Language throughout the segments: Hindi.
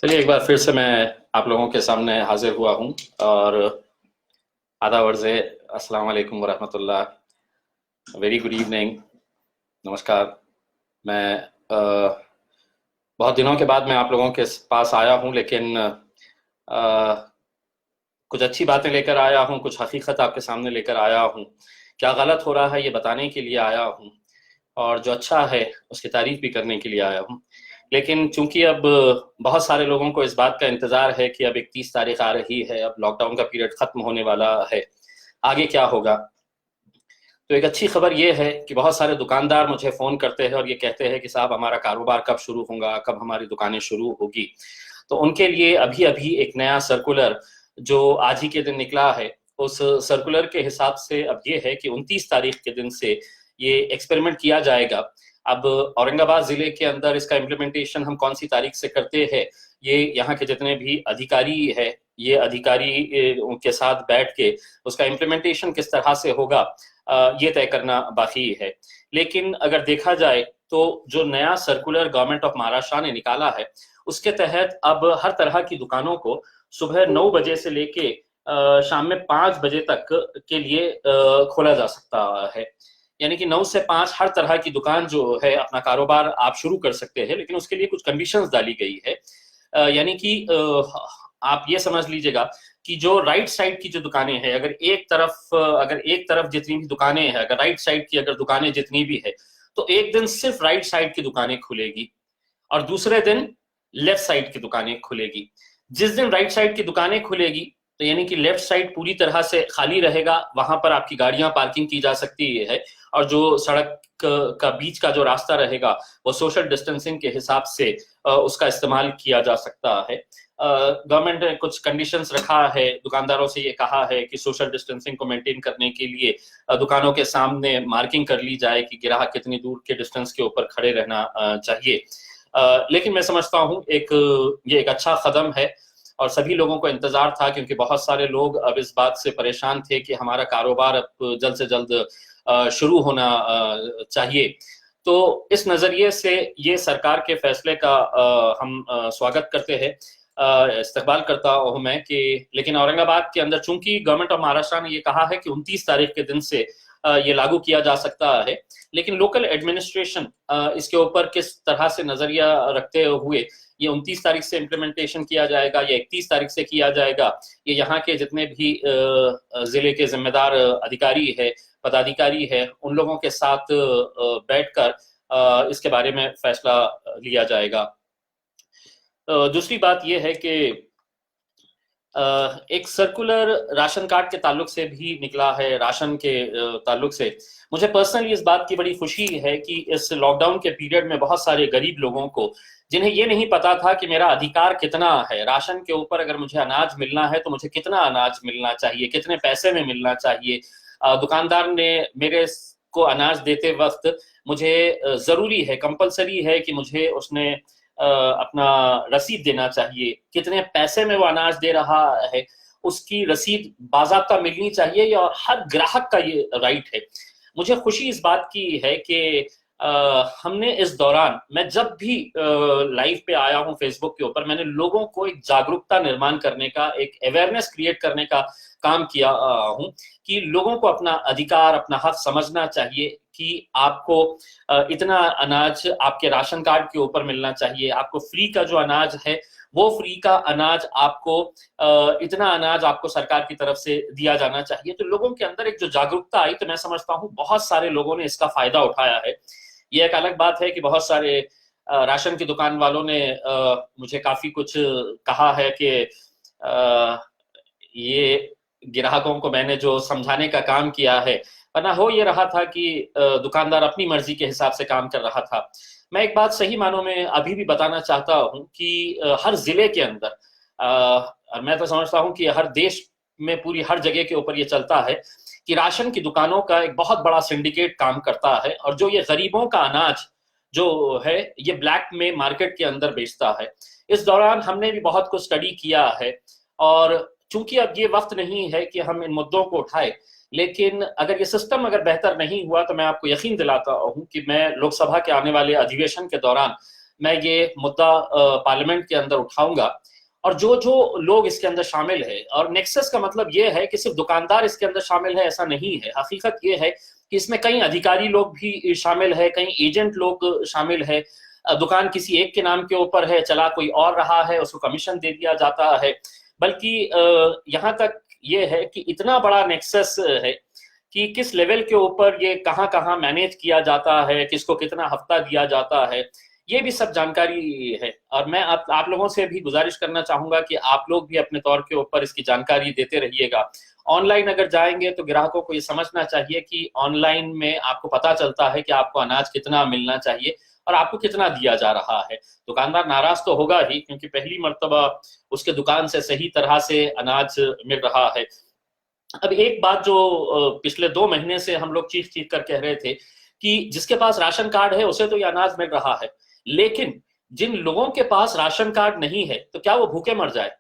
चलिए एक बार फिर से मैं आप लोगों के सामने हाजिर हुआ हूँ और आदा वर्ज़े अस्सलाम वालेकुम वरहमतुल्लाह। Very good evening. नमस्कार। मैं बहुत दिनों के बाद मैं आप लोगों के पास आया हूँ, लेकिन कुछ अच्छी बातें लेकर आया हूँ, कुछ हकीकत आपके सामने लेकर आया हूँ। क्या गलत हो रहा है ये बताने के लिए आया हूँ, और जो अच्छा है उसकी तारीफ भी करने के लिए आया हूँ। लेकिन चूंकि अब बहुत सारे लोगों को इस बात का इंतजार है कि अब 31 तारीख आ रही है, अब लॉकडाउन का पीरियड खत्म होने वाला है, आगे क्या होगा। तो एक अच्छी खबर ये है कि बहुत सारे दुकानदार मुझे फ़ोन करते हैं और ये कहते हैं कि साहब हमारा कारोबार कब शुरू होगा, कब हमारी दुकानें शुरू होगी। तो उनके लिए अभी अभी एक नया सर्कुलर जो आज ही के दिन निकला है, उस सर्कुलर के हिसाब से अब ये है कि 29 तारीख के दिन से ये एक्सपेरिमेंट किया जाएगा। अब औरंगाबाद जिले के अंदर इसका इम्प्लीमेंटेशन हम कौन सी तारीख से करते हैं, ये यहाँ के जितने भी अधिकारी है, ये अधिकारी उनके साथ बैठ के उसका इम्प्लीमेंटेशन किस तरह से होगा, ये तय करना बाकी है। लेकिन अगर देखा जाए तो जो नया सर्कुलर गवर्नमेंट ऑफ महाराष्ट्र ने निकाला है, उसके तहत अब हर तरह की दुकानों को सुबह 9 बजे से लेके शाम में 5 बजे तक के लिए खोला जा सकता है। यानी कि 9 से 5 हर तरह की दुकान जो है अपना कारोबार आप शुरू कर सकते हैं, लेकिन उसके लिए कुछ कंडीशंस डाली गई है। यानी कि आप ये समझ लीजिएगा कि जो राइट साइड की जो दुकानें हैं, अगर एक तरफ जितनी भी दुकानें हैं, अगर राइट साइड की अगर दुकानें जितनी भी है, तो एक दिन सिर्फ राइट साइड की दुकानें खुलेगी और दूसरे दिन लेफ्ट साइड की दुकानें खुलेगी। जिस दिन राइट साइड की दुकानें खुलेगी, तो यानी कि लेफ्ट साइड पूरी तरह से खाली रहेगा, वहां पर आपकी गाड़ियां पार्किंग की जा सकती है, और जो सड़क का बीच का जो रास्ता रहेगा वो सोशल डिस्टेंसिंग के हिसाब से उसका इस्तेमाल किया जा सकता है। गवर्नमेंट ने कुछ कंडीशंस रखा है, दुकानदारों से ये कहा है कि सोशल डिस्टेंसिंग को मेंटेन करने के लिए दुकानों के सामने मार्किंग कर ली जाए कि ग्राहक कितनी दूर के डिस्टेंस के ऊपर खड़े रहना चाहिए। लेकिन मैं समझता हूँ ये एक अच्छा कदम है और सभी लोगों को इंतजार था, क्योंकि बहुत सारे लोग अब इस बात से परेशान थे कि हमारा कारोबार अब जल्द से जल्द शुरू होना चाहिए। तो इस नजरिए से ये सरकार के फैसले का हम स्वागत करते हैं, इस्तकबाल करता हूं मैं कि लेकिन औरंगाबाद के अंदर चूंकि गवर्नमेंट ऑफ महाराष्ट्र ने ये कहा है कि 29 तारीख के दिन से ये लागू किया जा सकता है, लेकिन लोकल एडमिनिस्ट्रेशन इसके ऊपर किस तरह से नजरिया रखते हुए ये 29 तारीख से इम्प्लीमेंटेशन किया जाएगा या 31 तारीख से किया जाएगा, ये यहाँ के जितने भी जिले के जिम्मेदार अधिकारी है, पदाधिकारी है, उन लोगों के साथ बैठकर इसके बारे में फैसला लिया जाएगा। दूसरी बात यह है कि एक सर्कुलर राशन कार्ड के ताल्लुक से भी निकला है। राशन के ताल्लुक से मुझे पर्सनली इस बात की बड़ी खुशी है कि इस लॉकडाउन के पीरियड में बहुत सारे गरीब लोगों को, जिन्हें ये नहीं पता था कि मेरा अधिकार कितना है राशन के ऊपर, अगर मुझे अनाज मिलना है तो मुझे कितना अनाज मिलना चाहिए, कितने पैसे में मिलना चाहिए, दुकानदार ने मेरे को अनाज देते वक्त मुझे जरूरी है, कंपलसरी है कि मुझे उसने अपना रसीद देना चाहिए, कितने पैसे में वो अनाज दे रहा है उसकी रसीद बाज़ाब्ता मिलनी चाहिए, और हर ग्राहक का ये राइट है। मुझे खुशी इस बात की है कि हमने इस दौरान, मैं जब भी लाइव पे आया हूं फेसबुक के ऊपर, मैंने लोगों को एक जागरूकता निर्माण करने का, एक अवेयरनेस क्रिएट करने का काम किया हूं कि लोगों को अपना अधिकार, अपना हक समझना चाहिए कि आपको इतना अनाज आपके राशन कार्ड के ऊपर मिलना चाहिए, आपको फ्री का जो अनाज है वो फ्री का अनाज आपको, इतना अनाज आपको सरकार की तरफ से दिया जाना चाहिए। तो लोगों के अंदर एक जो जागरूकता आई, तो मैं समझता हूँ बहुत सारे लोगों ने इसका फायदा उठाया है। ये एक अलग बात है कि बहुत सारे राशन की दुकान वालों ने मुझे काफी कुछ कहा है कि ये ग्राहकों को मैंने जो समझाने का काम किया है, वरना हो ये रहा था कि दुकानदार अपनी मर्जी के हिसाब से काम कर रहा था। मैं एक बात सही मानों में अभी भी बताना चाहता हूं कि हर जिले के अंदर, और मैं तो समझता हूं कि हर देश में पूरी हर जगह के ऊपर ये चलता है कि राशन की दुकानों का एक बहुत बड़ा सिंडिकेट काम करता है, और जो ये गरीबों का अनाज जो है ये ब्लैक में मार्केट के अंदर बेचता है। इस दौरान हमने भी बहुत कुछ स्टडी किया है, और चूंकि अब ये वक्त नहीं है कि हम इन मुद्दों को उठाए, लेकिन अगर ये सिस्टम अगर बेहतर नहीं हुआ तो मैं आपको यकीन दिलाता हूं कि मैं लोकसभा के आने वाले अधिवेशन के दौरान मैं ये मुद्दा पार्लियामेंट के अंदर उठाऊंगा। और जो जो लोग इसके अंदर शामिल है, और नेक्सस का मतलब ये है कि सिर्फ दुकानदार इसके अंदर शामिल है, ऐसा नहीं है। हकीकत ये है कि इसमें कई अधिकारी लोग भी शामिल है, कई एजेंट लोग शामिल है। दुकान किसी एक के नाम के ऊपर है, चला कोई और रहा है, उसको कमीशन दे दिया जाता है। बल्कि यहाँ तक ये है कि इतना बड़ा नेक्सस है कि किस लेवल के ऊपर ये कहाँ कहाँ मैनेज किया जाता है, किसको कितना हफ्ता दिया जाता है, ये भी सब जानकारी है। और मैं आप लोगों से भी गुजारिश करना चाहूंगा कि आप लोग भी अपने तौर के ऊपर इसकी जानकारी देते रहिएगा। ऑनलाइन अगर जाएंगे तो ग्राहकों को ये समझना चाहिए कि ऑनलाइन में आपको पता चलता है कि आपको अनाज कितना मिलना चाहिए और आपको कितना दिया जा रहा है। दुकानदार नाराज तो होगा ही, क्योंकि पहली मर्तबा उसके दुकान से सही तरह से अनाज मिल रहा है। अब एक बात जो पिछले 2 महीने से हम लोग चीख चीख कर कह रहे थे कि जिसके पास राशन कार्ड है उसे तो ये अनाज मिल रहा है, लेकिन जिन लोगों के पास राशन कार्ड नहीं है तो क्या वो भूखे मर जाए?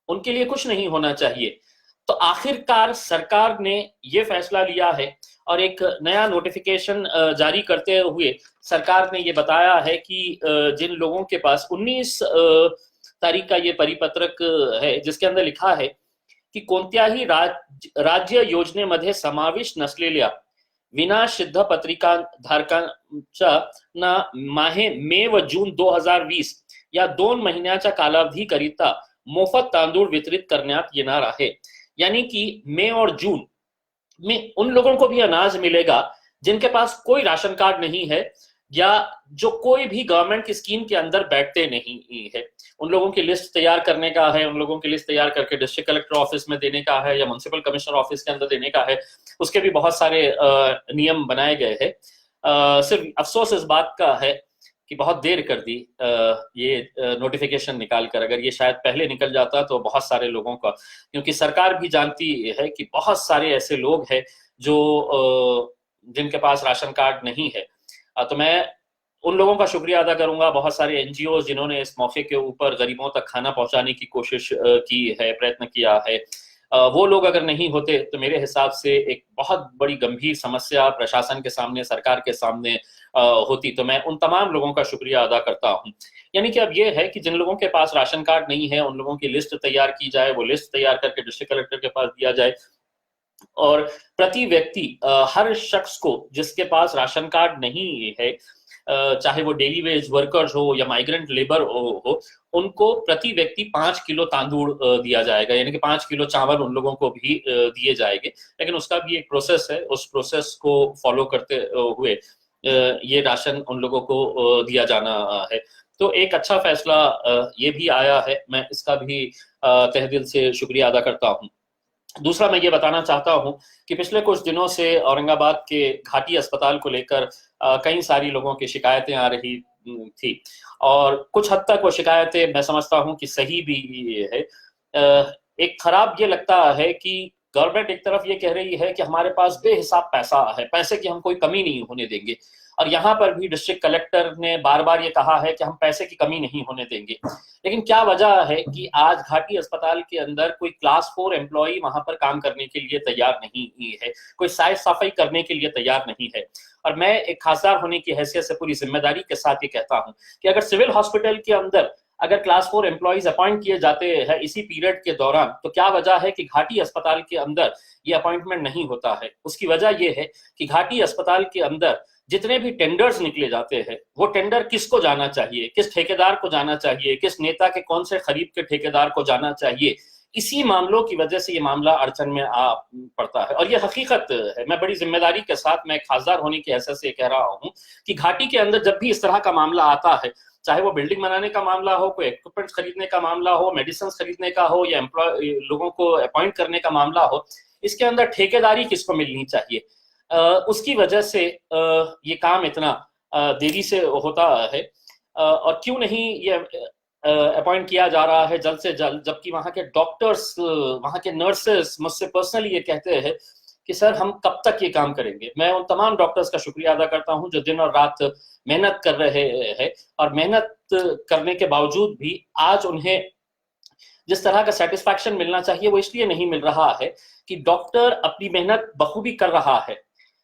उनके लिए कुछ नहीं होना चाहिए। तो आखिरकार सरकार ने ये फैसला लिया है और एक नया नोटिफिकेशन जारी करते हुए सरकार ने ये बताया है कि जिन लोगों के पास 19 तारीख का ये परिपत्रक है, जिसके अंदर लिखा है की कोणत्याही राज्य योजनेमध्ये समाविष्ट नसलेल्या विना सिद्ध पत्रिका धारकांच्या माहे मे व जून 2020 या 2 महिन्याच्या कालावधीकरिता मोफत तांदूळ वितरित करण्यात येणार आहे। यानी कि मई और जून में उन लोगों को भी अनाज मिलेगा जिनके पास कोई राशन कार्ड नहीं है या जो कोई भी गवर्नमेंट की स्कीम के अंदर बैठते नहीं है। उन लोगों की लिस्ट तैयार करने का है, उन लोगों की लिस्ट तैयार करके डिस्ट्रिक्ट कलेक्टर ऑफिस में देने का है या म्युनिसिपल कमिश्नर ऑफिस के अंदर देने का है। उसके भी बहुत सारे नियम बनाए गए हैं। सिर्फ अफसोस इस बात का है कि बहुत देर कर दी ये नोटिफिकेशन निकाल कर। अगर ये शायद पहले निकल जाता तो बहुत सारे लोगों का, क्योंकि सरकार भी जानती है कि बहुत सारे ऐसे लोग हैं जो जिनके पास राशन कार्ड नहीं है। तो मैं उन लोगों का शुक्रिया अदा करूंगा, बहुत सारे एनजीओ जिन्होंने इस मौके के ऊपर गरीबों तक खाना पहुंचाने की कोशिश की है, प्रयत्न किया है। वो लोग अगर नहीं होते तो मेरे हिसाब से एक बहुत बड़ी गंभीर समस्या प्रशासन के सामने, सरकार के सामने होती। तो मैं उन तमाम लोगों का शुक्रिया अदा करता हूं। यानी कि अब ये है कि जिन लोगों के पास राशन कार्ड नहीं है उन लोगों की लिस्ट तैयार की जाए, वो लिस्ट तैयार करके डिस्ट्रिक्ट कलेक्टर के पास दिया जाए और प्रति व्यक्ति हर शख्स को जिसके पास राशन कार्ड नहीं है, चाहे वो डेली वेज वर्कर्स हो या माइग्रेंट लेबर हो, उनको प्रति व्यक्ति 5 किलो तांदूळ दिया जाएगा। यानी कि 5 किलो चावल उन लोगों को भी दिए जाएंगे। लेकिन उसका भी एक प्रोसेस है, उस प्रोसेस को फॉलो करते हुए ये राशन उन लोगों को दिया जाना है। तो एक अच्छा फैसला ये भी आया है, मैं इसका भी तहे दिल से शुक्रिया अदा करता हूँ। दूसरा मैं ये बताना चाहता हूं कि पिछले कुछ दिनों से औरंगाबाद के घाटी अस्पताल को लेकर कई सारी लोगों की शिकायतें आ रही थी और कुछ हद तक वो शिकायतें मैं समझता हूं कि सही भी है। एक खराब ये लगता है कि गवर्नमेंट एक तरफ ये कह रही है कि हमारे पास बेहिसाब पैसा है, पैसे की हम कोई कमी नहीं होने देंगे, और यहाँ पर भी डिस्ट्रिक्ट कलेक्टर ने बार बार ये कहा है कि हम पैसे की कमी नहीं होने देंगे। लेकिन क्या वजह है कि आज घाटी अस्पताल के अंदर कोई क्लास 4 एम्प्लॉई वहां पर काम करने के लिए तैयार नहीं है, कोई साफ सफाई करने के लिए तैयार नहीं है। और मैं एक खासदार होने की हैसियत से पूरी जिम्मेदारी के साथ ये कहता हूं कि अगर सिविल हॉस्पिटल के अंदर अगर क्लास 4 एम्प्लॉइज अपॉइंट किए जाते हैं इसी पीरियड के दौरान, तो क्या वजह है कि घाटी अस्पताल के अंदर ये अपॉइंटमेंट नहीं होता है? उसकी वजह ये है कि घाटी अस्पताल के अंदर जितने भी टेंडर्स निकले जाते हैं वो टेंडर किसको जाना चाहिए, किस ठेकेदार को जाना चाहिए, किस नेता के कौन से खरीद के ठेकेदार को जाना चाहिए, इसी मामलों की वजह से ये मामला अड़चन में आ पड़ता है। और ये हकीकत है, मैं बड़ी जिम्मेदारी के साथ मैं खासदार होने की हैसियत से कह रहा हूँ कि घाटी के अंदर जब भी इस तरह का मामला आता है, चाहे वो बिल्डिंग बनाने का मामला हो, कोई इक्विपमेंट खरीदने का मामला हो, मेडिसिन खरीदने का हो या एम्प्लॉय लोगों को अपॉइंट करने का मामला हो, इसके अंदर ठेकेदारी किसको मिलनी चाहिए, उसकी वजह से ये काम इतना देरी से होता है। और क्यों नहीं ये अपॉइंट किया जा रहा है जल्द से जल्द, जबकि वहाँ के डॉक्टर्स, वहाँ के नर्सेस मुझसे पर्सनली ये कहते हैं कि सर हम कब तक ये काम करेंगे। मैं उन तमाम डॉक्टर्स का शुक्रिया अदा करता हूं जो दिन और रात मेहनत कर रहे हैं, और मेहनत करने के बावजूद भी आज उन्हें जिस तरह का सेटिस्फैक्शन मिलना चाहिए वो इसलिए नहीं मिल रहा है कि डॉक्टर अपनी मेहनत बखूबी कर रहा है,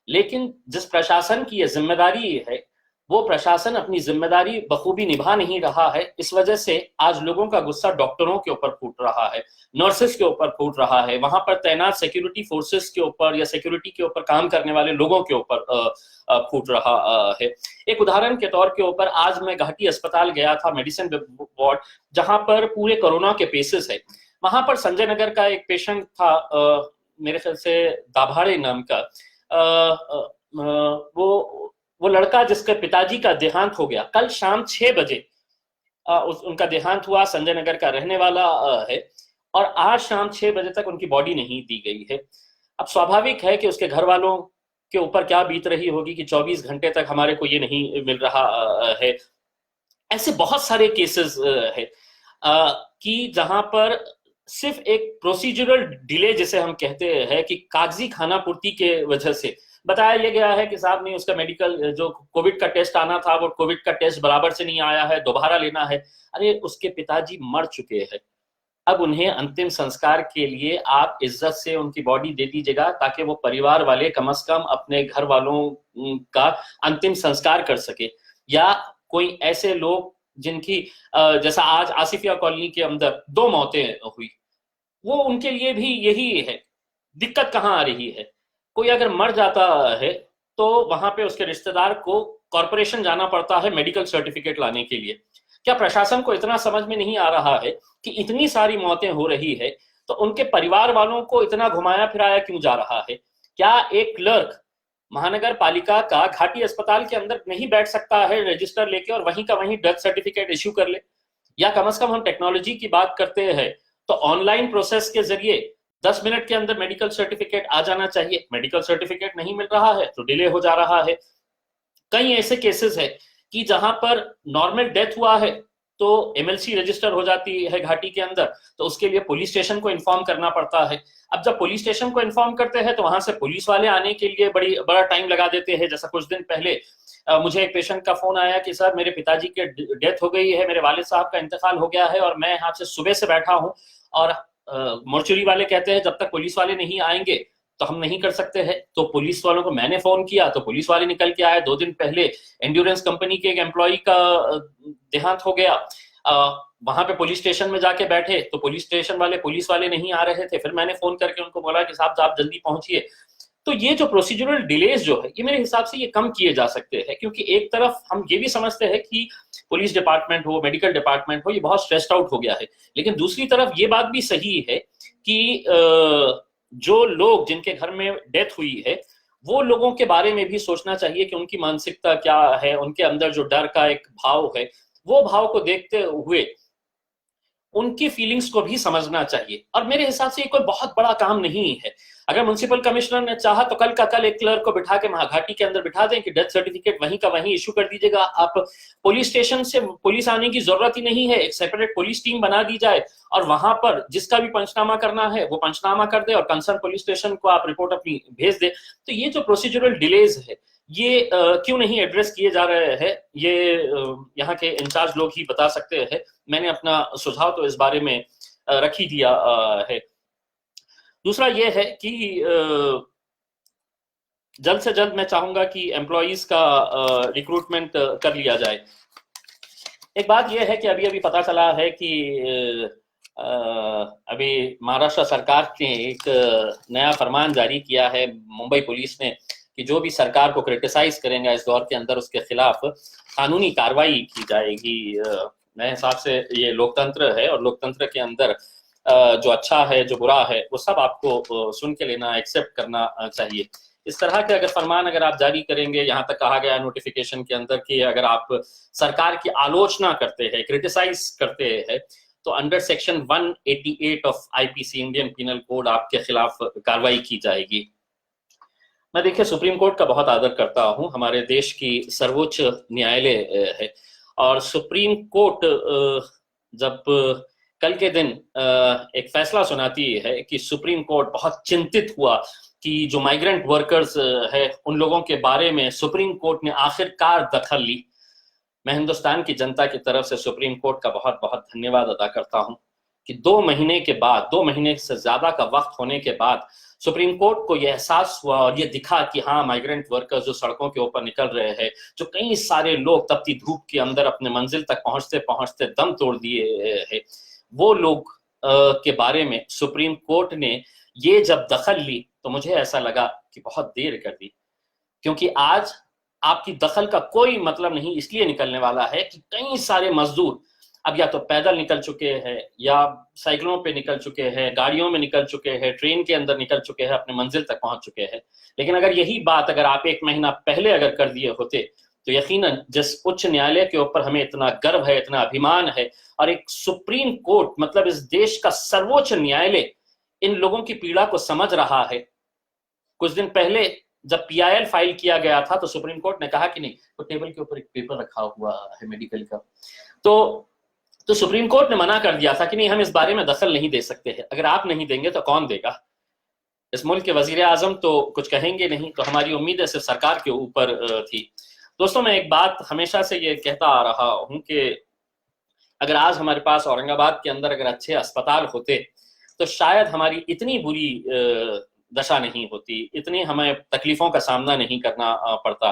लेकिन जिस प्रशासन की ये जिम्मेदारी है वो प्रशासन अपनी जिम्मेदारी बखूबी निभा नहीं रहा है। इस वजह से आज लोगों का गुस्सा डॉक्टरों के ऊपर फूट रहा है, नर्सेस के ऊपर फूट रहा है, वहां पर तैनात सिक्योरिटी फोर्सेस के ऊपर या सिक्योरिटी के ऊपर काम करने वाले लोगों के ऊपर फूट रहा है। एक उदाहरण के तौर के ऊपर आज मैं घाटी अस्पताल गया था, मेडिसिन वार्ड, जहां पर पूरे कोरोना के पेशेंट है। वहां पर संजय नगर का एक पेशेंट था, मेरे ख्याल से दाभाड़े नाम का, वो लड़का जिसके पिताजी का देहांत हो गया कल शाम 6 बजे, उनका देहांत हुआ, संजय नगर का रहने वाला है, और आज शाम 6 बजे तक उनकी बॉडी नहीं दी गई है। अब स्वाभाविक है कि उसके घर वालों के ऊपर क्या बीत रही होगी कि 24 घंटे तक हमारे को ये नहीं मिल रहा है। ऐसे बहुत सारे केसेस है कि जहां पर सिर्फ एक प्रोसीजरल डिले जिसे हम कहते हैं कि कागजी खानापूर्ति के वजह से बताया यह गया है कि साहब नहीं, उसका मेडिकल जो कोविड का टेस्ट आना था वो कोविड का टेस्ट बराबर से नहीं आया है, दोबारा लेना है। अरे उसके पिताजी मर चुके हैं, अब उन्हें अंतिम संस्कार के लिए आप इज्जत से उनकी बॉडी दे दीजिएगा ताकि वो परिवार वाले कम से कम अपने घर वालों का अंतिम संस्कार कर सके। या कोई ऐसे लोग जिनकी जैसा आज आसिफिया कॉलोनी के अंदर 2 मौतें हुई, वो उनके लिए भी यही है। दिक्कत कहाँ आ रही है, कोई अगर मर जाता है तो वहां पे उसके रिश्तेदार को कॉर्पोरेशन जाना पड़ता है मेडिकल सर्टिफिकेट लाने के लिए। क्या प्रशासन को इतना समझ में नहीं आ रहा है कि इतनी सारी मौतें हो रही है तो उनके परिवार वालों को इतना घुमाया फिराया क्यों जा रहा है? क्या एक क्लर्क महानगर पालिका का घाटी अस्पताल के अंदर नहीं बैठ सकता है रजिस्टर लेके और वहीं का वहीं डेथ सर्टिफिकेट इश्यू कर ले? या कम से कम हम टेक्नोलॉजी की बात करते हैं तो ऑनलाइन प्रोसेस के जरिए 10 मिनट के अंदर मेडिकल सर्टिफिकेट आ जाना चाहिए। मेडिकल सर्टिफिकेट नहीं मिल रहा है तो डिले हो जा रहा है। कई ऐसे केसेस है कि जहां पर नॉर्मल डेथ हुआ है तो एमएलसी रजिस्टर हो जाती है घाटी के अंदर, तो उसके लिए पुलिस स्टेशन को इन्फॉर्म करना पड़ता है। अब जब पुलिस स्टेशन को इन्फॉर्म करते हैं तो वहां से पुलिस वाले आने के लिए बड़ा टाइम लगा देते हैं। जैसा कुछ दिन पहले मुझे एक पेशेंट का फोन आया कि सर मेरे पिताजी के डेथ हो गई है, मेरे वालिद साहब का इंतकाल हो गया है और मैं यहाँ से सुबह से बैठा हूँ, और मोर्चुरी वाले कहते हैं जब तक पुलिस वाले नहीं आएंगे तो हम नहीं कर सकते हैं। तो पुलिस वालों को मैंने फोन किया तो पुलिस वाले निकल के आए। 2 दिन पहले एंड्योरेंस कंपनी के एक एम्प्लॉय का देहांत हो गया, वहां पे पुलिस स्टेशन में जाके बैठे तो पुलिस स्टेशन वाले पुलिस वाले नहीं आ रहे थे। फिर मैंने फोन करके उनको बोला कि साहब आप जल्दी पहुंचिए। तो ये जो प्रोसीजरल डिलेज जो है ये मेरे हिसाब से ये कम किए जा सकते हैं, क्योंकि एक तरफ हम ये भी समझते हैं कि पुलिस डिपार्टमेंट हो, मेडिकल डिपार्टमेंट हो, ये बहुत स्ट्रेस्ड आउट हो गया है, लेकिन दूसरी तरफ ये बात भी सही है कि जो लोग जिनके घर में डेथ हुई है वो लोगों के बारे में भी सोचना चाहिए कि उनकी मानसिकता क्या है, उनके अंदर जो डर का एक भाव है वो भाव को देखते हुए उनकी फीलिंग्स को भी समझना चाहिए। और मेरे हिसाब से ये कोई बहुत बड़ा काम नहीं है। अगर म्युनिसिपल कमिश्नर ने चाहा तो कल का कल एक क्लर्क को बिठा के घाटी के अंदर बिठा दें कि डेथ सर्टिफिकेट वहीं का वहीं इशू कर दीजिएगा। आप पुलिस स्टेशन से पुलिस आने की जरूरत ही नहीं है, एक सेपरेट पुलिस टीम बना दी जाए और वहां पर जिसका भी पंचनामा करना है वो पंचनामा कर दे और कंसर्न पुलिस स्टेशन को आप रिपोर्ट अपनी भेज दे। तो ये जो प्रोसीजरल डिलेज है ये क्यों नहीं एड्रेस किए जा रहे हैं, ये यहाँ के इंचार्ज लोग ही बता सकते हैं। मैंने अपना सुझाव तो इस बारे में रख ही दिया है। दूसरा ये है कि जल्द से जल्द मैं चाहूंगा कि एम्प्लॉइज का रिक्रूटमेंट कर लिया जाए। एक बात यह है कि अभी पता चला है कि अभी महाराष्ट्र सरकार ने एक नया फरमान जारी किया है मुंबई पुलिस ने कि जो भी सरकार को क्रिटिसाइज करेंगे इस दौर के अंदर उसके खिलाफ कानूनी कार्रवाई की जाएगी। मेरे हिसाब से ये लोकतंत्र है और लोकतंत्र के अंदर जो अच्छा है जो बुरा है वो सब आपको सुन के लेना, एक्सेप्ट करना चाहिए। इस तरह के अगर फरमान अगर आप जारी करेंगे, यहाँ तक कहा गया नोटिफिकेशन के अंदर कि अगर आप सरकार की आलोचना करते हैं, क्रिटिसाइज करते हैं, तो under section 188 of IPC Indian penal code आपके खिलाफ कार्रवाई की जाएगी। मैं देखिए सुप्रीम कोर्ट का बहुत आदर करता हूं, हमारे देश की सर्वोच्च न्यायालय है और सुप्रीम कोर्ट जब कल के दिन एक फैसला सुनाती है कि सुप्रीम कोर्ट बहुत चिंतित हुआ कि जो माइग्रेंट वर्कर्स है उन लोगों के बारे में सुप्रीम कोर्ट ने आखिरकार दखल ली। मैं हिंदुस्तान की जनता की तरफ से सुप्रीम कोर्ट का बहुत बहुत धन्यवाद अदा करता हूं कि 2 महीने के बाद, 2 महीने से ज्यादा का वक्त होने के बाद सुप्रीम कोर्ट को यह एहसास हुआ और यह दिखा कि हाँ, माइग्रेंट वर्कर्स जो सड़कों के ऊपर निकल रहे हैं, जो कई सारे लोग तपती धूप के अंदर अपने मंजिल तक पहुंचते पहुंचते दम तोड़ दिए हैं, वो लोग के बारे में सुप्रीम कोर्ट ने ये जब दखल ली तो मुझे ऐसा लगा कि बहुत देर कर दी। क्योंकि आज आपकी दखल का कोई मतलब नहीं इसलिए निकलने वाला है कि कई सारे मजदूर अब या तो पैदल निकल चुके हैं, या साइकिलों पे निकल चुके हैं, गाड़ियों में निकल चुके हैं, ट्रेन के अंदर निकल चुके हैं, अपने मंजिल तक पहुंच चुके हैं। लेकिन अगर यही बात अगर आप 1 महीना पहले अगर कर दिए होते तो यकीनन जिस उच्च न्यायालय के ऊपर हमें इतना गर्व है, इतना अभिमान है, और एक सुप्रीम कोर्ट मतलब इस देश का सर्वोच्च न्यायालय इन लोगों की पीड़ा को समझ रहा है। कुछ दिन पहले जब पीआईएल फाइल किया गया था तो सुप्रीम कोर्ट ने कहा कि नहीं, तो टेबल के ऊपर एक पेपर रखा हुआ है मेडिकल का, तो सुप्रीम कोर्ट ने मना कर दिया था कि नहीं, हम इस बारे में दखल नहीं दे सकते हैं। अगर आप नहीं देंगे तो कौन देगा? इस मुल्क के वजीर आजम तो कुछ कहेंगे नहीं, तो हमारी उम्मीद सिर्फ सरकार के ऊपर थी। दोस्तों, मैं एक बात हमेशा से ये कहता आ रहा हूं कि अगर आज हमारे पास औरंगाबाद के अंदर अगर अच्छे अस्पताल होते तो शायद हमारी इतनी बुरी दशा नहीं होती, इतनी हमें तकलीफों का सामना नहीं करना पड़ता।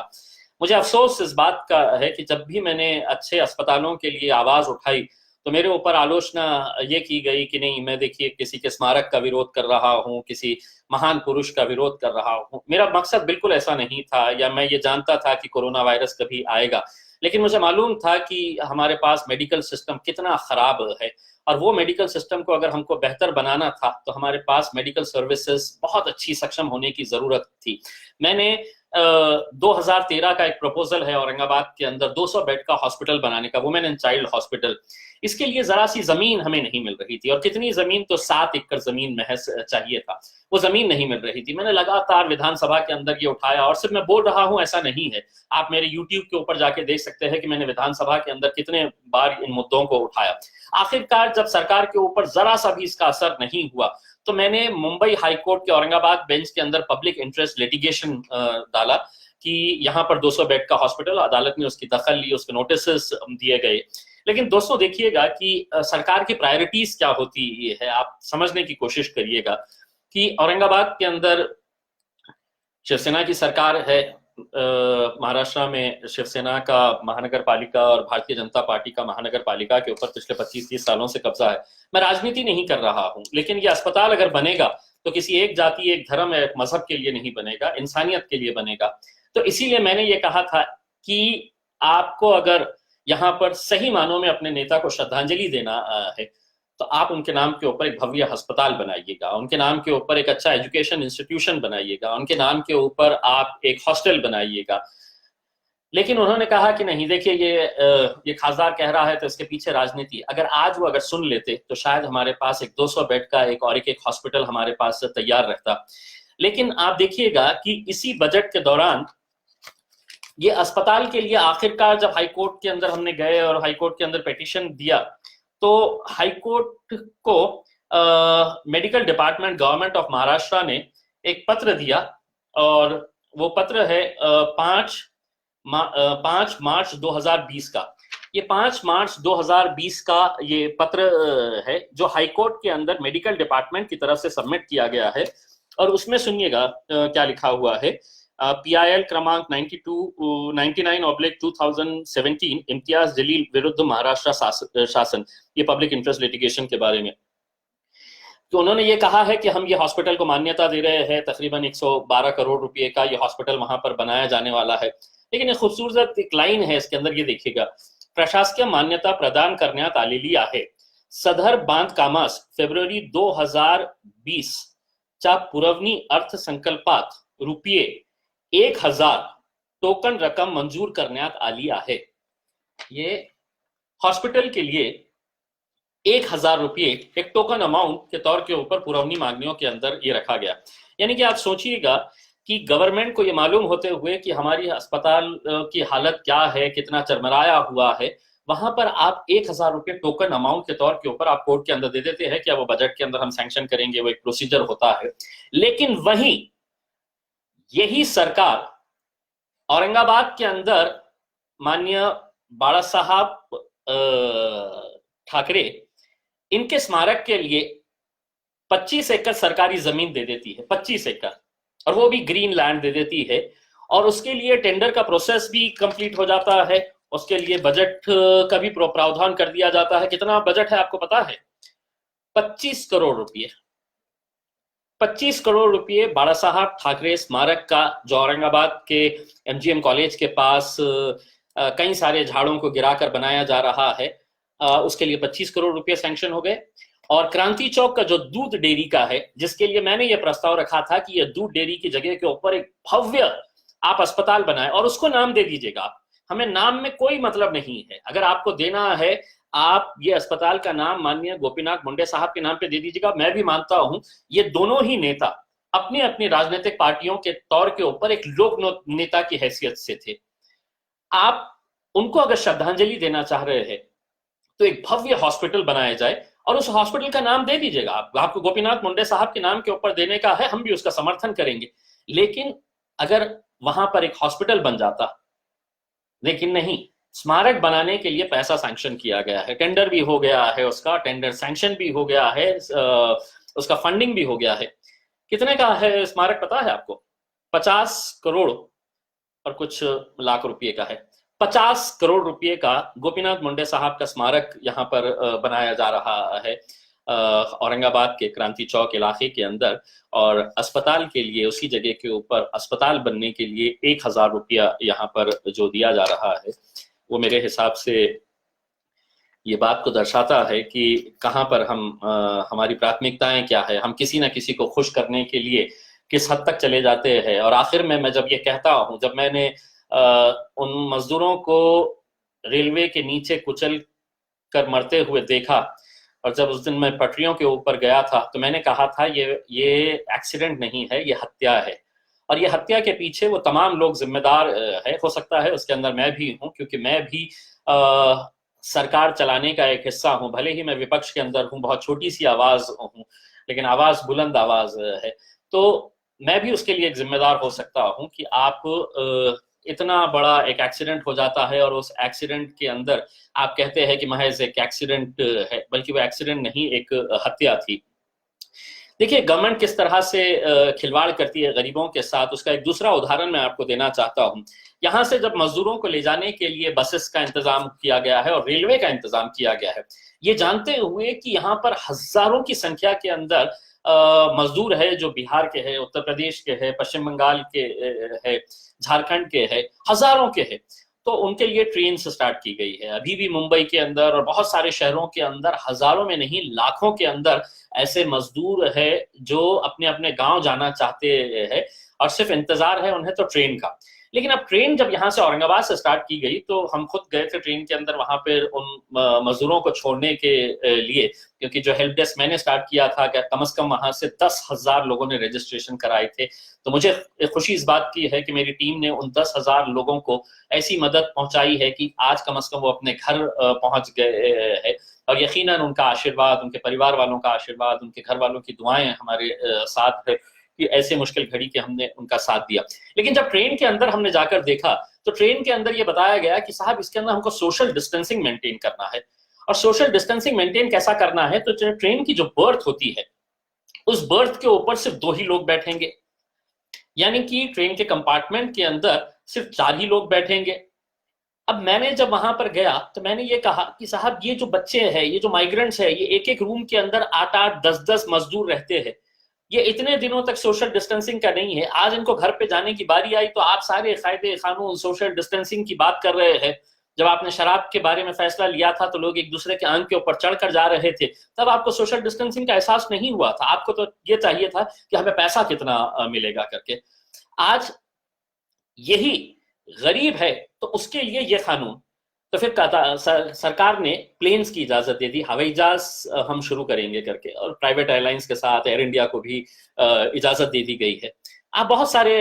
मुझे अफसोस इस बात का है कि जब भी मैंने अच्छे अस्पतालों के लिए आवाज उठाई तो मेरे ऊपर आलोचना ये की गई कि नहीं, मैं देखिए किसी के स्मारक का विरोध कर रहा हूँ, किसी महान पुरुष का विरोध कर रहा हूँ। मेरा मकसद बिल्कुल ऐसा नहीं था, या मैं ये जानता था कि कोरोना वायरस कभी आएगा, लेकिन मुझे मालूम था कि हमारे पास मेडिकल सिस्टम कितना खराब है, और वो मेडिकल सिस्टम को अगर हमको बेहतर बनाना था तो हमारे पास मेडिकल सर्विसेज बहुत अच्छी सक्षम होने की जरूरत थी। मैंने 2013 का एक प्रपोजल है औरंगाबाद के अंदर 200 बेड का हॉस्पिटल बनाने का, वुमेन एंड चाइल्ड हॉस्पिटल। इसके लिए जरा सी जमीन हमें नहीं मिल रही थी, और कितनी जमीन, तो 7 एकड़ जमीन महज चाहिए था, वो जमीन नहीं मिल रही थी। मैंने लगातार विधानसभा के अंदर ये उठाया, और सिर्फ मैं बोल रहा हूं ऐसा नहीं है, आप मेरे यूट्यूब के ऊपर जाके देख सकते हैं कि मैंने विधानसभा के अंदर कितने बार इन मुद्दों को उठाया। आखिरकार जब सरकार के ऊपर जरा सा भी इसका असर नहीं हुआ तो मैंने मुंबई हाईकोर्ट के औरंगाबाद बेंच के अंदर पब्लिक इंटरेस्ट लिटिगेशन डाला कि यहाँ पर 200 बेड का हॉस्पिटल। अदालत ने उसकी दखल ली, उसके नोटिस दिए गए। लेकिन दोस्तों देखिएगा कि सरकार की प्रायोरिटीज क्या होती है, आप समझने की कोशिश करिएगा कि औरंगाबाद के अंदर शिवसेना की सरकार है, महाराष्ट्र में शिवसेना का महानगर पालिका और भारतीय जनता पार्टी का महानगर पालिका के ऊपर पिछले 25-30 सालों से कब्जा है। मैं राजनीति नहीं कर रहा हूं, लेकिन ये अस्पताल अगर बनेगा तो किसी एक जाति, एक धर्म या एक मजहब के लिए नहीं बनेगा, इंसानियत के लिए बनेगा। तो इसीलिए मैंने ये कहा था कि आपको अगर यहाँ पर सही मानों में अपने नेता को श्रद्धांजलि देना है तो आप उनके नाम के ऊपर एक भव्य अस्पताल बनाइएगा, उनके नाम के ऊपर एक अच्छा एजुकेशन इंस्टीट्यूशन बनाइएगा, उनके नाम के ऊपर आप एक हॉस्टल बनाइएगा। लेकिन उन्होंने कहा कि नहीं, देखिए ये खासदार कह रहा है तो इसके पीछे राजनीति। अगर आज वो अगर सुन लेते तो शायद हमारे पास एक 200 बेड का एक हॉस्पिटल हमारे पास तैयार रहता। लेकिन आप देखिएगा कि इसी बजट के दौरान ये अस्पताल के लिए आखिरकार जब हाईकोर्ट के अंदर हमने गए और हाईकोर्ट के अंदर पिटीशन दिया तो हाईकोर्ट को medical department government of Maharashtra ने एक पत्र दिया, और वो पत्र है 5 मार्च 2020 का। ये 5 मार्च 2020 का ये पत्र है जो हाईकोर्ट के अंदर मेडिकल डिपार्टमेंट की तरफ से सबमिट किया गया है। और उसमें सुनिएगा क्या लिखा हुआ है। PIL क्रमांक 99/2017 इम्तियाज जलील विरुद्ध महाराष्ट्र शासन, ये पब्लिक इंटरेस्ट लिटिगेशन के बारे में। तो उन्होंने ये कहा है कि हम ये हॉस्पिटल को मान्यता दे रहे हैं, तकरीबन 112 करोड़ रुपए का ये हॉस्पिटल वहां पर बनाया जाने वाला है। लेकिन एक खूबसूरत एक लाइन है इसके अंदर, ये देखिएगा, प्रशासकीय मान्यता प्रदान करण्यात आलेली आहे। सदर बांधकामास फेब्रुवारी 2020 च्या पुरवणी अर्थसंकल्पात रुपये 1000 टोकन रकम मंजूर करण्यात आली आहे। ये हॉस्पिटल के लिए 1000 रुपये एक टोकन अमाउंट के तौर के ऊपर पुरवनी मांगनियों के अंदर ये रखा गया। यानी कि आप सोचिएगा कि गवर्नमेंट को ये मालूम होते हुए कि हमारी अस्पताल की हालत क्या है, कितना चरमराया हुआ है, वहां पर आप 1000 रुपये टोकन अमाउंट के तौर के ऊपर आप कोर्ट के अंदर दे देते हैं कि वो बजट के अंदर हम सैंक्शन करेंगे, वो एक प्रोसीजर होता है। लेकिन वहीं यही सरकार औरंगाबाद के अंदर माननीय बाळासाहेब ठाकरे इनके स्मारक के लिए 25 एकड़ सरकारी जमीन दे देती है, 25 एकड़, और वो भी ग्रीन लैंड दे देती है। और उसके लिए टेंडर का प्रोसेस भी कंप्लीट हो जाता है, उसके लिए बजट का भी प्रावधान कर दिया जाता है। कितना बजट है आपको पता है? 25 करोड़ रुपये। 25 करोड़ रुपये बाला साहब ठाकरे स्मारक का, जो औरंगाबाद के एमजीएम कॉलेज के पास कई सारे झाड़ों को गिराकर बनाया जा रहा है, उसके लिए 25 करोड़ रुपये सैंक्शन हो गए। और क्रांति चौक का जो दूध डेयरी का है, जिसके लिए मैंने ये प्रस्ताव रखा था कि ये दूध डेयरी की जगह के ऊपर एक भव्य आप अस्पताल बनाए और उसको नाम दे दीजिएगा। हमें नाम में कोई मतलब नहीं है, अगर आपको देना है आप ये अस्पताल का नाम माननीय गोपीनाथ मुंडे साहब के नाम पे दे दीजिएगा। मैं भी मानता हूं ये दोनों ही नेता अपनी अपनी राजनीतिक पार्टियों के तौर के ऊपर एक लोक नेता की हैसियत से थे। आप उनको अगर श्रद्धांजलि देना चाह रहे हैं तो एक भव्य हॉस्पिटल बनाया जाए और उस हॉस्पिटल का नाम दे दीजिएगा। आपको गोपीनाथ मुंडे साहब के नाम के ऊपर देने का है, हम भी उसका समर्थन करेंगे। लेकिन अगर वहां पर एक हॉस्पिटल बन जाता, लेकिन नहीं, स्मारक बनाने के लिए पैसा सैंक्शन किया गया है, टेंडर भी हो गया है, उसका टेंडर सैंक्शन भी हो गया है, उसका फंडिंग भी हो गया है। कितने का है स्मारक पता है आपको? 50 करोड़ और कुछ लाख रुपए का है। 50 करोड़ रुपए का गोपीनाथ मुंडे साहब का स्मारक यहाँ पर बनाया जा रहा है औरंगाबाद के क्रांति चौक इलाके के अंदर। और अस्पताल के लिए, उसी जगह के ऊपर अस्पताल बनने के लिए 1000 रुपया यहाँ पर जो दिया जा रहा है, वो मेरे हिसाब से ये बात को दर्शाता है कि कहाँ पर हम हमारी प्राथमिकताएं क्या है, हम किसी ना किसी को खुश करने के लिए किस हद तक चले जाते हैं। और आखिर में मैं जब ये कहता हूँ, जब मैंने उन मजदूरों को रेलवे के नीचे कुचल कर मरते हुए देखा, और जब उस दिन मैं पटरियों के ऊपर गया था, तो मैंने कहा था ये एक्सीडेंट नहीं है, ये हत्या है। और ये हत्या के पीछे वो तमाम लोग जिम्मेदार है। हो सकता है उसके अंदर मैं भी हूँ, क्योंकि मैं भी सरकार चलाने का एक हिस्सा हूँ। भले ही मैं विपक्ष के अंदर हूँ, बहुत छोटी सी आवाज हूँ, लेकिन आवाज बुलंद आवाज है। तो मैं भी उसके लिए एक जिम्मेदार हो सकता हूँ कि आप इतना बड़ा एक एक्सीडेंट हो जाता है और उस एक्सीडेंट के अंदर आप कहते हैं कि महज एक एक्सीडेंट है, बल्कि वो एक्सीडेंट नहीं, एक हत्या थी। देखिए गवर्नमेंट किस तरह से खिलवाड़ करती है गरीबों के साथ, उसका एक दूसरा उदाहरण मैं आपको देना चाहता हूं। यहाँ से जब मजदूरों को ले जाने के लिए बसेस का इंतजाम किया गया है और रेलवे का इंतजाम किया गया है, ये जानते हुए कि यहाँ पर हजारों की संख्या के अंदर मजदूर है जो बिहार के है, उत्तर प्रदेश के है, पश्चिम बंगाल के है, झारखंड के है, हजारों के है, तो उनके लिए ट्रेन से स्टार्ट की गई है। अभी भी मुंबई के अंदर और बहुत सारे शहरों के अंदर हजारों में नहीं लाखों के अंदर ऐसे मजदूर है जो अपने अपने गांव जाना चाहते हैं और सिर्फ इंतजार है उन्हें तो ट्रेन का। लेकिन अब ट्रेन जब यहाँ से औरंगाबाद से स्टार्ट की गई तो हम खुद गए थे ट्रेन के अंदर वहां पर उन मजदूरों को छोड़ने के लिए, क्योंकि जो हेल्प डेस्क मैंने स्टार्ट किया था कि कम से कम वहां से 10,000 लोगों ने रजिस्ट्रेशन कराए थे। तो मुझे खुशी इस बात की है कि मेरी टीम ने उन 10,000 लोगों को ऐसी मदद पहुंचाई है कि आज कम से कम वो अपने घर पहुंच गए हैं। और यकीनन उनका आशीर्वाद, उनके परिवार वालों का आशीर्वाद, उनके घर वालों की दुआएं हमारे साथ है कि ऐसे मुश्किल घड़ी के हमने उनका साथ दिया। लेकिन जब ट्रेन के अंदर हमने जाकर देखा तो ट्रेन के अंदर ये बताया गया कि साहब इसके अंदर हमको सोशल डिस्टेंसिंग मेंटेन करना है। और सोशल डिस्टेंसिंग मेंटेन कैसा करना है, तो ट्रेन की जो बर्थ होती है उस बर्थ के ऊपर सिर्फ 2 ही लोग बैठेंगे, यानी कि ट्रेन के कंपार्टमेंट के अंदर सिर्फ 4 ही लोग बैठेंगे। अब मैंने जब वहां पर गया तो मैंने ये कहा कि साहब ये जो बच्चे हैं, ये जो माइग्रेंट्स है, ये एक एक रूम के अंदर 8-8, 10-10 मजदूर रहते हैं। ये इतने दिनों तक सोशल डिस्टेंसिंग का नहीं है, आज इनको घर पे जाने की बारी आई तो आप सारे कायदे कानून सोशल डिस्टेंसिंग की बात कर रहे हैं। जब आपने शराब के बारे में फैसला लिया था तो लोग एक दूसरे के आंख के ऊपर चढ़कर जा रहे थे, तब आपको सोशल डिस्टेंसिंग का एहसास नहीं हुआ था। आपको तो ये चाहिए था कि हमें पैसा कितना मिलेगा करके। आज यही गरीब है तो उसके लिए ये कानून। तो फिर सरकार ने प्लेन्स की इजाजत दे दी, हवाई जहाज हम शुरू करेंगे करके, और प्राइवेट एयरलाइंस के साथ एयर इंडिया को भी इजाजत दे दी गई है। आप बहुत सारे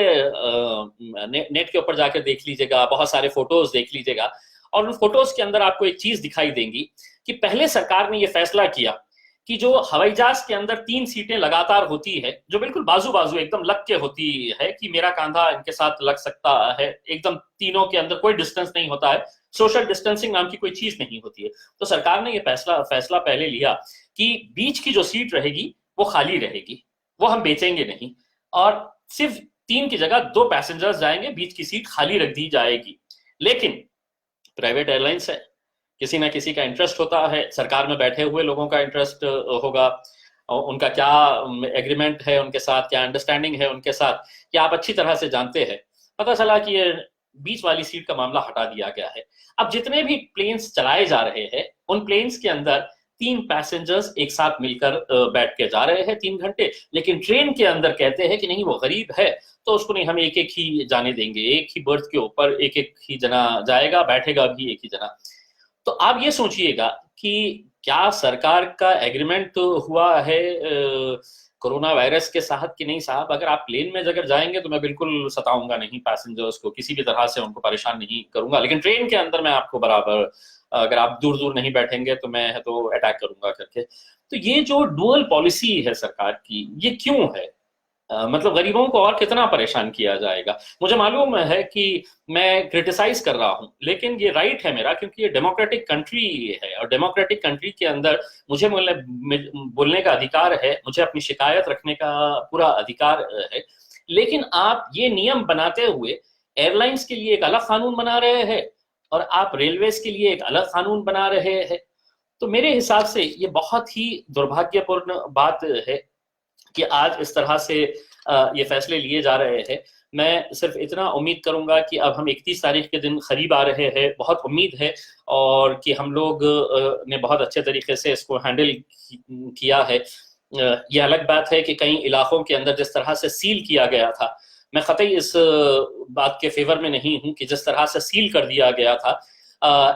नेट के ऊपर जाकर देख लीजिएगा, बहुत सारे फोटोज देख लीजिएगा, और उन फोटोज के अंदर आपको एक चीज दिखाई देंगी कि पहले सरकार ने यह फैसला किया कि जो हवाई जहाज के अंदर 3 सीटें लगातार होती है, जो बिल्कुल बाजू बाजू एकदम लग के होती है कि मेरा कंधा इनके साथ लग सकता है, एकदम तीनों के अंदर कोई डिस्टेंस नहीं होता है, सोशल डिस्टेंसिंग नाम की कोई चीज नहीं होती है। तो सरकार ने ये फैसला पहले लिया कि बीच की जो सीट रहेगी वो खाली रहेगी, वो हम बेचेंगे नहीं, और सिर्फ 3 की जगह 2 पैसेंजर्स जाएंगे, बीच की सीट खाली रख दी जाएगी। लेकिन प्राइवेट एयरलाइंस है, किसी ना किसी का इंटरेस्ट होता है, सरकार में बैठे हुए लोगों का इंटरेस्ट होगा, उनका क्या एग्रीमेंट है उनके साथ, क्या अंडरस्टैंडिंग है उनके साथ, कि आप अच्छी तरह से जानते हैं। पता चला कि ये बीच वाली सीट का मामला हटा दिया गया है। अब जितने भी प्लेन्स चलाए जा रहे हैं उन प्लेन्स के अंदर 3 पैसेंजर्स एक साथ मिलकर बैठ के जा रहे हैं 3 घंटे, लेकिन ट्रेन के अंदर कहते हैं कि नहीं, वो गरीब है तो उसको नहीं, हम एक एक ही जाने देंगे, एक ही बर्थ के ऊपर एक एक ही जना जाएगा, बैठेगा भी एक ही जना। तो आप ये सोचिएगा कि क्या सरकार का एग्रीमेंट तो हुआ है कोरोना वायरस के साथ कि नहीं साहब, अगर आप प्लेन में अगर जाएंगे तो मैं बिल्कुल सताऊंगा नहीं पैसेंजर्स को, किसी भी तरह से उनको परेशान नहीं करूंगा, लेकिन ट्रेन के अंदर मैं आपको बराबर, अगर आप दूर दूर नहीं बैठेंगे तो मैं तो अटैक करूंगा करके। तो ये जो डुअल पॉलिसी है सरकार की, ये क्यों है? मतलब गरीबों को और कितना परेशान किया जाएगा? मुझे मालूम है कि मैं क्रिटिसाइज कर रहा हूं, लेकिन ये राइट है मेरा, क्योंकि ये डेमोक्रेटिक कंट्री है, और डेमोक्रेटिक कंट्री के अंदर मुझे बोलने का अधिकार है, मुझे अपनी शिकायत रखने का पूरा अधिकार है। लेकिन आप ये नियम बनाते हुए एयरलाइंस के लिए एक अलग कानून बना रहे हैं और आप रेलवेज के लिए एक अलग कानून बना रहे हैं। तो मेरे हिसाब से ये बहुत ही दुर्भाग्यपूर्ण बात है कि आज इस तरह से ये फैसले लिए जा रहे हैं। मैं सिर्फ इतना उम्मीद करूंगा कि अब हम 31 तारीख के दिन करीब आ रहे हैं, बहुत उम्मीद है, और कि हम लोग ने बहुत अच्छे तरीके से इसको हैंडल किया है। ये अलग बात है कि कई इलाकों के अंदर जिस तरह से सील किया गया था, मैं कतई इस बात के फेवर में नहीं हूं कि जिस तरह से सील कर दिया गया था,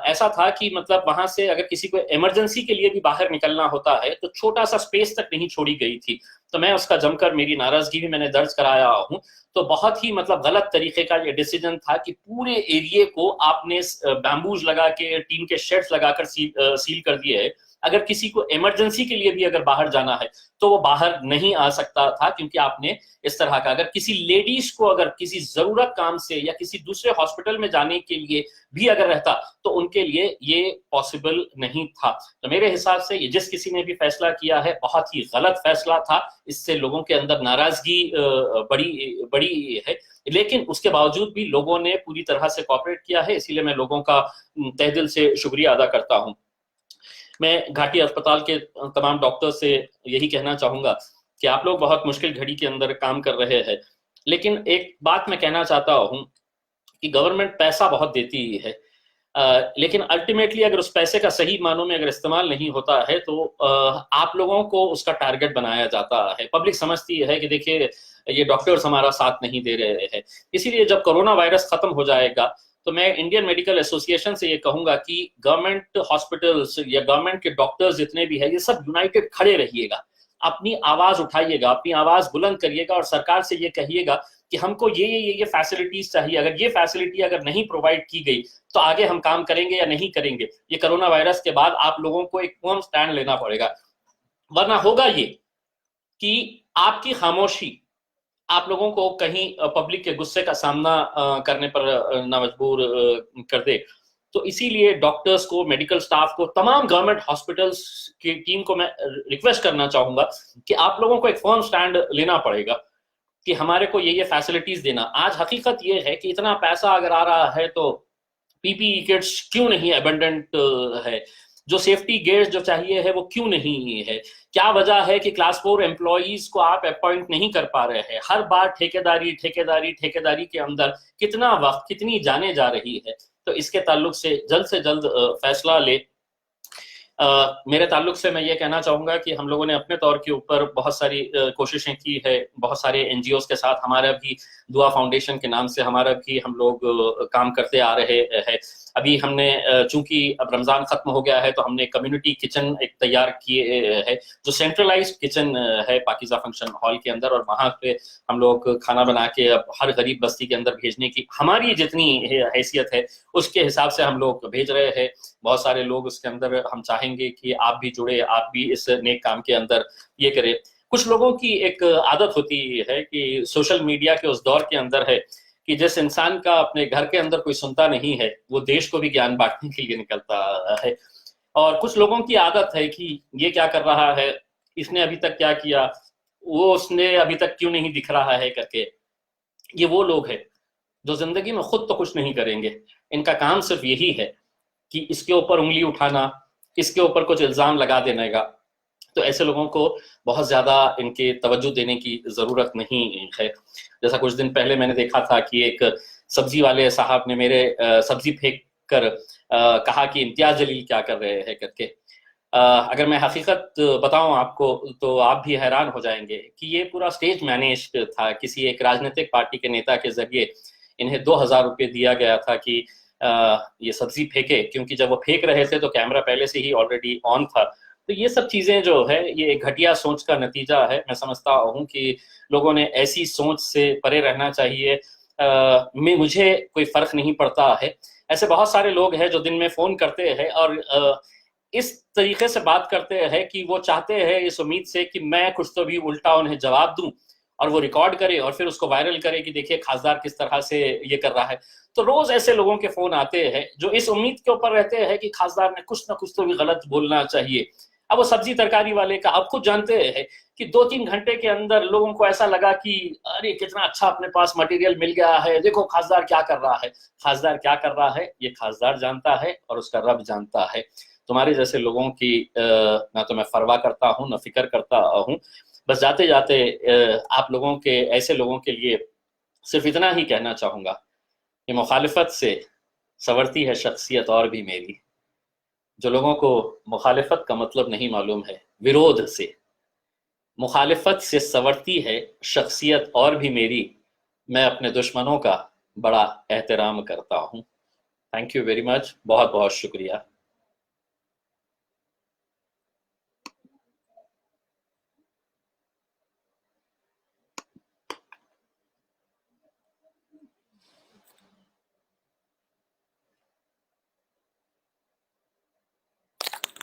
ऐसा था कि मतलब वहां से अगर किसी को इमरजेंसी के लिए भी बाहर निकलना होता है तो छोटा सा स्पेस तक नहीं छोड़ी गई थी। तो मैं उसका जमकर, मेरी नाराजगी भी मैंने दर्ज कराया हूं। तो बहुत ही मतलब गलत तरीके का ये डिसीजन था कि पूरे एरिया को आपने बैम्बूज लगा के, टीन के शेड्स लगाकर सील कर दिए है। अगर किसी को इमरजेंसी के लिए भी अगर बाहर जाना है तो वो बाहर नहीं आ सकता था, क्योंकि आपने इस तरह का, अगर किसी लेडीज को अगर किसी जरूरत काम से या किसी दूसरे हॉस्पिटल में जाने के लिए भी अगर रहता तो उनके लिए ये पॉसिबल नहीं था। तो मेरे हिसाब से ये जिस किसी ने भी फैसला किया है बहुत ही गलत फैसला था। इससे लोगों के अंदर नाराजगी बड़ी बड़ी है, लेकिन उसके बावजूद भी लोगों ने पूरी तरह से कोऑपरेट किया है, इसीलिए मैं लोगों का तहे दिल से शुक्रिया अदा करता हूं। मैं घाटी अस्पताल के तमाम डॉक्टर से यही कहना चाहूंगा कि आप लोग बहुत मुश्किल घड़ी के अंदर काम कर रहे हैं, लेकिन एक बात मैं कहना चाहता हूं कि गवर्नमेंट पैसा बहुत देती है, लेकिन अल्टीमेटली अगर उस पैसे का सही मानों में अगर इस्तेमाल नहीं होता है तो आप लोगों को उसका टारगेट बनाया जाता है। पब्लिक समझती है कि देखिए ये डॉक्टर्स हमारा साथ नहीं दे रहे हैं। इसीलिए जब कोरोना वायरस खत्म हो जाएगा तो मैं इंडियन मेडिकल एसोसिएशन से ये कहूंगा कि गवर्नमेंट हॉस्पिटल्स या गवर्नमेंट के डॉक्टर्स जितने भी है, ये सब यूनाइटेड खड़े रहिएगा, अपनी आवाज उठाइएगा, अपनी आवाज बुलंद करिएगा और सरकार से ये कहिएगा कि हमको ये फैसिलिटीज चाहिए। अगर ये फैसिलिटी अगर नहीं प्रोवाइड की गई तो आगे हम काम करेंगे या नहीं करेंगे। ये कोरोना वायरस के बाद आप लोगों को एक फर्म स्टैंड लेना पड़ेगा, वरना होगा ये कि आपकी खामोशी आप लोगों को कहीं पब्लिक के गुस्से का सामना करने पर ना मजबूर कर दे। तो इसीलिए डॉक्टर्स को, मेडिकल स्टाफ को, तमाम गवर्नमेंट हॉस्पिटल्स की टीम को मैं रिक्वेस्ट करना चाहूंगा कि आप लोगों को एक फर्म स्टैंड लेना पड़ेगा कि हमारे को ये फैसिलिटीज देना। आज हकीकत ये है कि इतना पैसा अगर आ रहा है तो पीपीई किट्स क्यों नहीं एबंडेंट है, जो सेफ्टी गेयर्स जो चाहिए है वो क्यों नहीं है, क्या वजह है कि क्लास 4 एम्प्लॉइज को आप अपॉइंट नहीं कर पा रहे हैं। हर बार ठेकेदारी ठेकेदारी ठेकेदारी के अंदर कितना वक्त, कितनी जाने जा रही है। तो इसके ताल्लुक से जल्द फैसला ले। मेरे ताल्लुक से मैं ये कहना चाहूंगा कि हम लोगों ने अपने तौर के ऊपर बहुत सारी कोशिशें की है, बहुत सारे एनजीओ के साथ, हमारा भी दुआ फाउंडेशन के नाम से हमारा भी हम लोग काम करते आ रहे हैं। अभी हमने चूंकि अब रमजान खत्म हो गया है तो हमने कम्युनिटी किचन एक तैयार किए है, जो सेंट्रलाइज्ड किचन है पाकिज़ा फंक्शन हॉल के अंदर, और वहां पे हम लोग खाना बना के अब हर गरीब बस्ती के अंदर भेजने की हमारी जितनी हैसियत है उसके हिसाब से हम लोग भेज रहे हैं। बहुत सारे लोग उसके अंदर, हम चाहेंगे कि आप भी जुड़े, आप भी इस नेक काम के अंदर ये करें। कुछ लोगों की एक आदत होती है कि सोशल मीडिया के उस दौर के अंदर है कि जिस इंसान का अपने घर के अंदर कोई सुनता नहीं है वो देश को भी ज्ञान बांटने के लिए निकलता है। और कुछ लोगों की आदत है कि ये क्या कर रहा है, इसने अभी तक क्या किया, वो उसने अभी तक क्यों नहीं दिख रहा है करके। ये वो लोग हैं जो जिंदगी में खुद तो कुछ नहीं करेंगे, इनका काम सिर्फ यही है कि इसके ऊपर उंगली उठाना, इसके ऊपर कुछ इल्जाम लगा देने का। तो ऐसे लोगों को बहुत ज्यादा इनके तवज्जो देने की जरूरत नहीं है। जैसा कुछ दिन पहले मैंने देखा था कि एक सब्जी वाले साहब ने मेरे सब्जी फेंक कर कहा कि इम्तियाज जलील क्या कर रहे हैं करके। अगर मैं हकीकत बताऊं आपको तो आप भी हैरान हो जाएंगे कि ये पूरा स्टेज मैनेज था। किसी एक राजनीतिक पार्टी के नेता के जरिए इन्हें 2,000 रुपये दिया गया था कि ये सब्जी फेंके, क्योंकि जब वो फेंक रहे थे तो कैमरा पहले से ही ऑलरेडी ऑन था। तो ये सब चीजें जो है ये घटिया सोच का नतीजा है। मैं समझता हूँ कि लोगों ने ऐसी सोच से परे रहना चाहिए। मुझे कोई फर्क नहीं पड़ता है, ऐसे बहुत सारे लोग हैं जो दिन में फोन करते हैं और इस तरीके से बात करते हैं कि वो चाहते हैं इस उम्मीद से कि मैं कुछ तो भी उल्टा उन्हें जवाब दूं और वो रिकॉर्ड करे और फिर उसको वायरल करे कि देखिए खासदार किस तरह से ये कर रहा है। तो रोज ऐसे लोगों के फोन आते हैं जो इस उम्मीद के ऊपर रहते हैं कि खासदार ने कुछ ना कुछ तो भी गलत बोलना चाहिए। अब वो सब्जी तरकारी वाले का आप खुद जानते हैं कि 2-3 घंटे के अंदर लोगों को ऐसा लगा कि अरे कितना अच्छा अपने पास मटेरियल मिल गया है, देखो खासदार क्या कर रहा है। खासदार क्या कर रहा है ये खासदार जानता है और उसका रब जानता है। तुम्हारे जैसे लोगों की ना तो मैं परवाह करता हूँ ना फिक्र करता हूँ। बस जाते जाते आप लोगों के, ऐसे लोगों के लिए सिर्फ इतना ही कहना चाहूंगा कि मुखालिफत से संवरती है शख्सियत और भी मेरी। जो लोगों को मुखालिफत का मतलब नहीं मालूम है, विरोध से, मुखालिफत से संवरती है शख्सियत और भी मेरी। मैं अपने दुश्मनों का बड़ा एहतराम करता हूँ। थैंक यू वेरी मच, बहुत बहुत शुक्रिया।